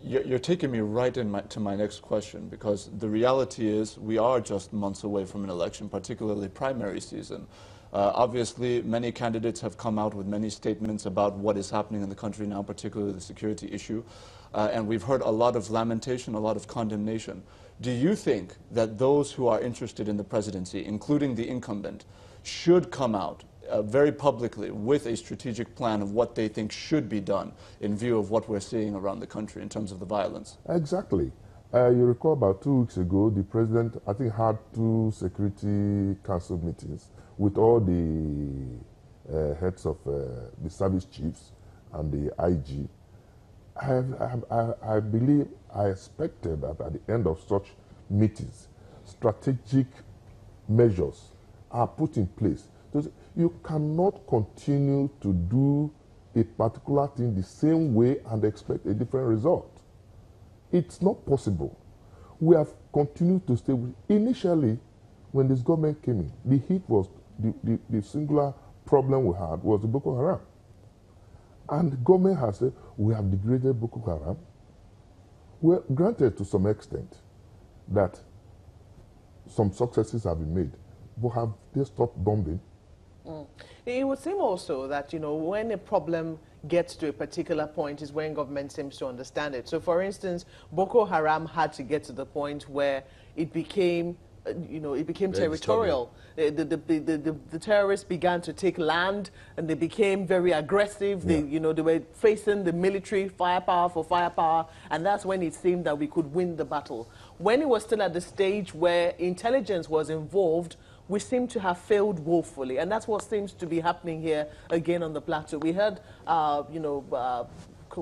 You're taking me right to my next question, because the reality is we are just months away from an election, particularly primary season. Obviously, many candidates have come out with many statements about what is happening in the country now, particularly the security issue. And we've heard a lot of lamentation, a lot of condemnation. Do you think that those who are interested in the presidency, including the incumbent, should come out very publicly with a strategic plan of what they think should be done in view of what we're seeing around the country in terms of the violence? Exactly. You recall about 2 weeks ago, the president, I think, had 2 security council meetings with all the heads of the service chiefs and the IG. I believe, I expected that at the end of such meetings, strategic measures are put in place. You cannot continue to do a particular thing the same way and expect a different result. It's not possible. We have continued to stay with. Initially, when this government came in, the heat was, the singular problem we had was the Boko Haram. And the government has said, we have degraded Boko Haram. Well, granted to some extent that some successes have been made, but have they stopped bombing? It would seem also that, you know, when a problem gets to a particular point is when government seems to understand it. So, for instance, Boko Haram had to get to the point where it became, you know, it became territorial. The terrorists began to take land, and they became very aggressive. They, you know, they were facing the military firepower for firepower, and that's when it seemed that we could win the battle. When it was still at the stage where intelligence was involved, we seem to have failed woefully, and that's what seems to be happening here again on the plateau. We heard, you know,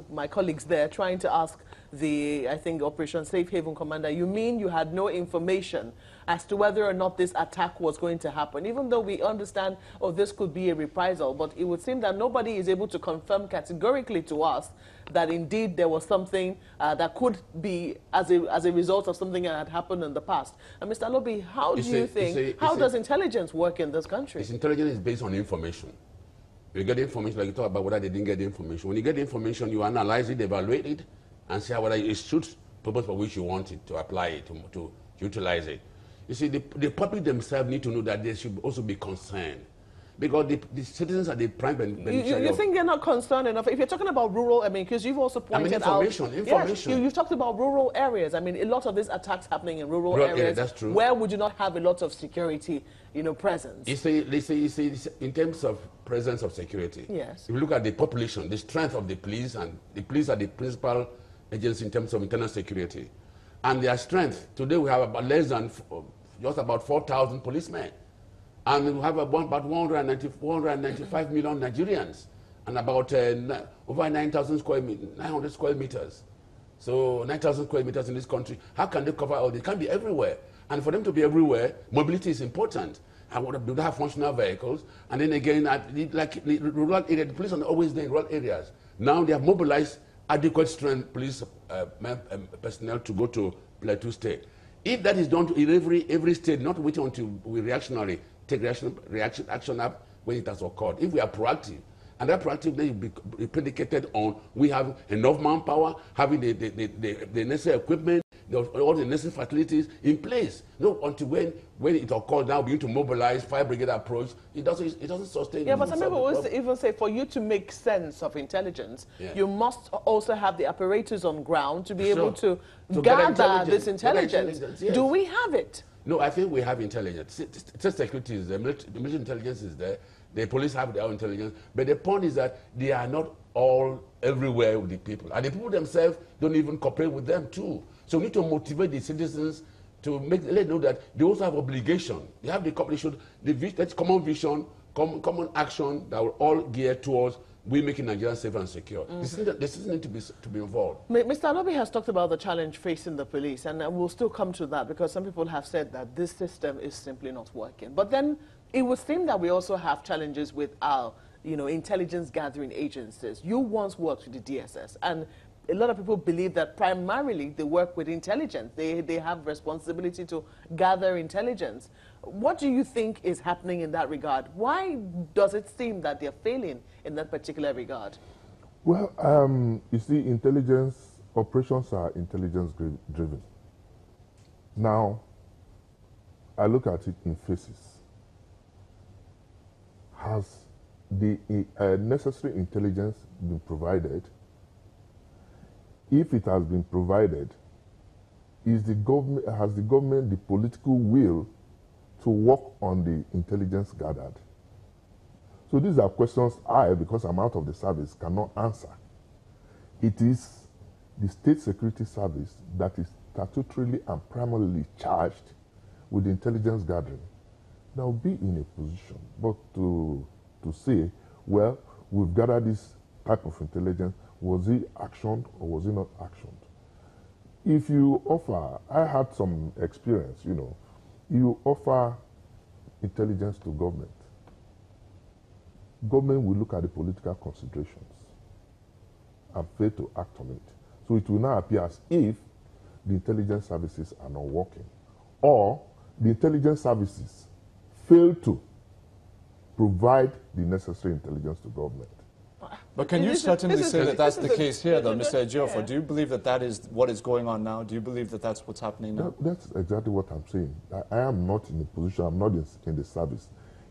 my colleagues there trying to ask the, I think, Operation Safe Haven commander, you mean you had no information as to whether or not this attack was going to happen, even though we understand, oh, this could be a reprisal, but it would seem that nobody is able to confirm categorically to us that indeed there was something that could be as a result of something that had happened in the past. And Mr. Alobi, how do you think, how does intelligence work in this country? Intelligence is based on information. You get the information, like you talk about whether they didn't get the information. When you get the information, you analyze it, evaluate it, and see whether it suits the purpose for which you want it, to apply it, to utilize it. You see, the public themselves need to know that they should also be concerned, because the citizens are the prime beneficiaries. You think they're not concerned enough? If you're talking about rural, I mean, because you've also pointed out... Information. Yes, you've talked about rural areas. I mean, a lot of these attacks happening in rural areas. Yeah, that's true. Where would you not have a lot of security, you know, presence? You see, in terms of presence of security, yes. If you look at the population, the strength of the police, and the police are the principal agency in terms of internal security. And their strength, today we have about less than, just about 4,000 policemen. And we have about 495 million Nigerians, and about over 900 square meters. So 9,000 square meters in this country. How can they cover all this? They can't be everywhere. And for them to be everywhere, mobility is important. And they have functional vehicles. And then again, like the rural area, the police are always there in rural areas. Now they have mobilized adequate strength police personnel to go to Plateau State. If that is done in every state, not waiting until we reactionary, take action up when it has occurred. If we are proactive, and that proactive then will be predicated on we have enough manpower, having the necessary equipment, all the necessary facilities in place. No, until when it occurs, now begin to mobilize, fire brigade approach, it doesn't sustain. Yeah, but some people will even say for you to make sense of intelligence, you must also have the apparatus on ground to be able to gather this intelligence. Yes. Do we have it? No, I think we have intelligence. State security is there, the military intelligence is there, the police have their own intelligence, but the point is that they are not all everywhere with the people. And the people themselves don't even cooperate with them too. So we need to motivate the citizens to let them know that they also have obligation. They have the cooperation, that's common vision, common action that will all gear towards we making Nigeria safe and secure. The citizens need to be involved. Mr. Alobi has talked about the challenge facing the police, and we'll still come to that because some people have said that this system is simply not working. But then it would seem that we also have challenges with our, you know, intelligence gathering agencies. You once worked with the DSS, and a lot of people believe that primarily they work with intelligence. They have responsibility to gather intelligence. What do you think is happening in that regard? Why does it seem that they're failing in that particular regard? Well, you see, intelligence operations are intelligence-driven. Now, I look at it in phases. Has the necessary intelligence been provided? If it has been provided, has the government the political will to work on the intelligence gathered? So these are questions because I'm out of the service, cannot answer. It is the State Security Service that is statutorily and primarily charged with intelligence gathering. That will be in a position, but to say, well, we've gathered this type of intelligence, was it actioned or was it not actioned? If you offer, I had some experience, you offer intelligence to government. Government will look at the political considerations and fail to act on it. So it will now appear as if the intelligence services are not working, or the intelligence services fail to provide the necessary intelligence to government. But can you certainly say that that's the case here, though, Mr. Ejiofor? Yeah. Do you believe that that is what is going on now? Do you believe that that's what's happening now? That's exactly what I'm saying. I am not in a position, I'm not in the service.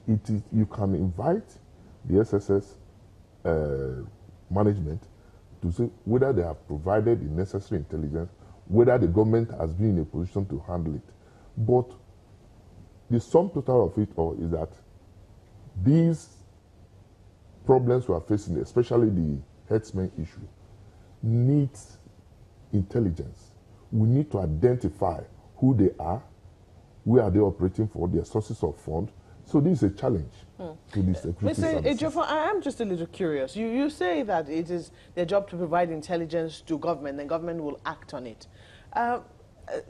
It is, you can invite the SSS management to say whether they have provided the necessary intelligence, whether the government has been in a position to handle it. But the sum total of it all is that these problems we are facing, especially the herdsmen issue, needs intelligence. We need to identify who they are, where are they operating for, their sources of funds. So this is a challenge to the security services. Mr. Ejiofor, I am just a little curious. You say that it is their job to provide intelligence to government, and government will act on it.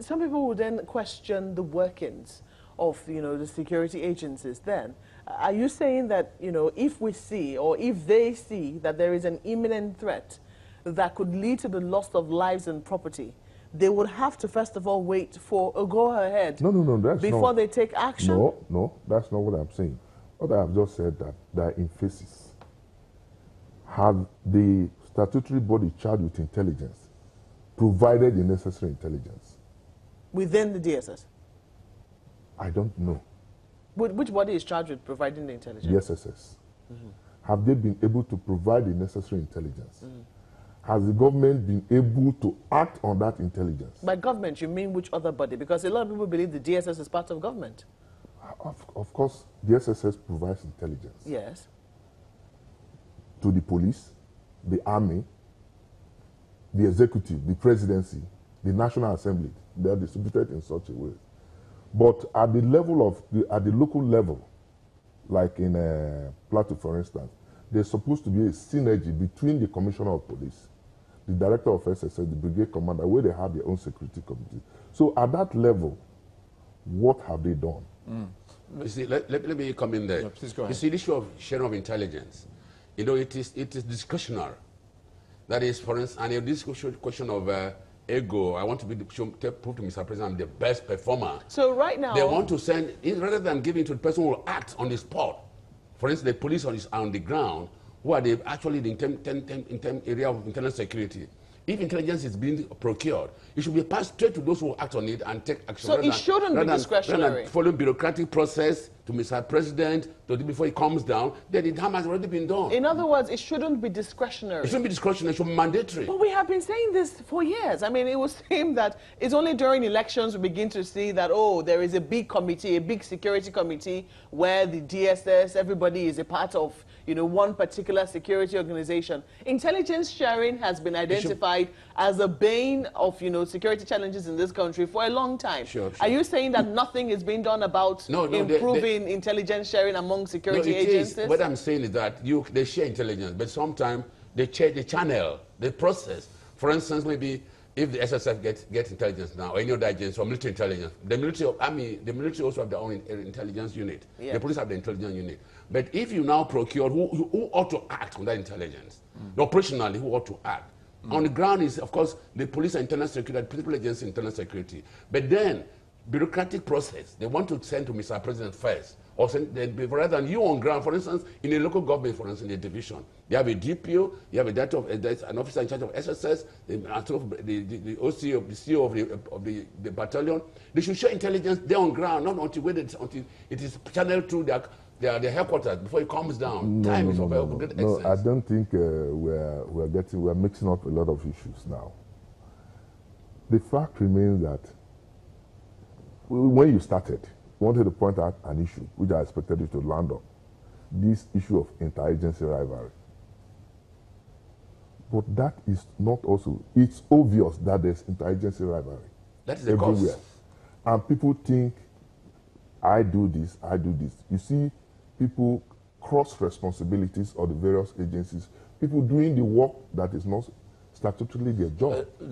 Some people will then question the workings of, the security agencies then. Are you saying that, if we see or if they see that there is an imminent threat that could lead to the loss of lives and property, they would have to first of all wait for a go-ahead before they take action? No, that's not what I'm saying. What I have just said that they are in phases. Have the statutory body charged with intelligence provided the necessary intelligence? Within the DSS? I don't know. Which body is charged with providing the intelligence? The SSS. Have they been able to provide the necessary intelligence? Has the government been able to act on that intelligence? By government, you mean which other body? Because a lot of people believe the DSS is part of government. Of course, the SSS provides intelligence. Yes. To the police, the army, the executive, the presidency, the National Assembly. They are distributed in such a way. But at the level of, at the local level, like in Plateau, for instance, there's supposed to be a synergy between the Commissioner of Police, the Director of SSS, the Brigade Commander, where they have their own security committee. So at that level, what have they done? You see, let me come in there. Yeah, please go ahead. You see, the issue of sharing of intelligence, it is discretionary. That is, for instance, and this question of ego, I want to prove to Mr. President I'm the best performer. So right now, they want to send, rather than giving to the person who will act on the spot. For instance, the police on the ground, who are they actually in area of internal security. If intelligence is being procured, it should be passed straight to those who act on it and take action. So it shouldn't be discretionary. Rather than following bureaucratic process to Mr. President before it comes down, then the harm has already been done. In other words, it shouldn't be discretionary. It shouldn't be discretionary, it should be mandatory. But we have been saying this for years. I mean, it would seem that it's only during elections we begin to see that, oh, there is a big committee, a big security committee where the DSS, everybody is a part of, one particular security organization. Intelligence sharing has been identified as a bane of, security challenges in this country for a long time. Sure. Are you saying that nothing is being done about improving intelligence sharing among security agencies? What I'm saying is that they share intelligence, but sometimes they change the channel, the process. For instance, maybe if the SSF gets intelligence now, or any other agency, or military intelligence, the military also have their own intelligence unit. Yeah. The police have the intelligence unit. But if you now procure who ought to act on that intelligence, operationally, who ought to act? On the ground is, of course, the police and internal security, principal agency internal security. But then, bureaucratic process, they want to send to Mr. President first, or rather than you on ground. For instance, in a local government, for instance, in a division, you have a DPO, you have an officer in charge of SSS, the OC of the CO of the battalion. They should share intelligence there on ground, not until it is channeled through their headquarters before it comes down. Time is of great excess. No, I don't think we're mixing up a lot of issues now. The fact remains that when you started, you wanted to point out an issue which I expected you to land on, this issue of interagency rivalry. But that is not also, it's obvious that there's interagency rivalry. That is the everywhere. cause. And people think, I do this, I do this. You see people cross responsibilities of the various agencies, people doing the work that is not statutorily their job.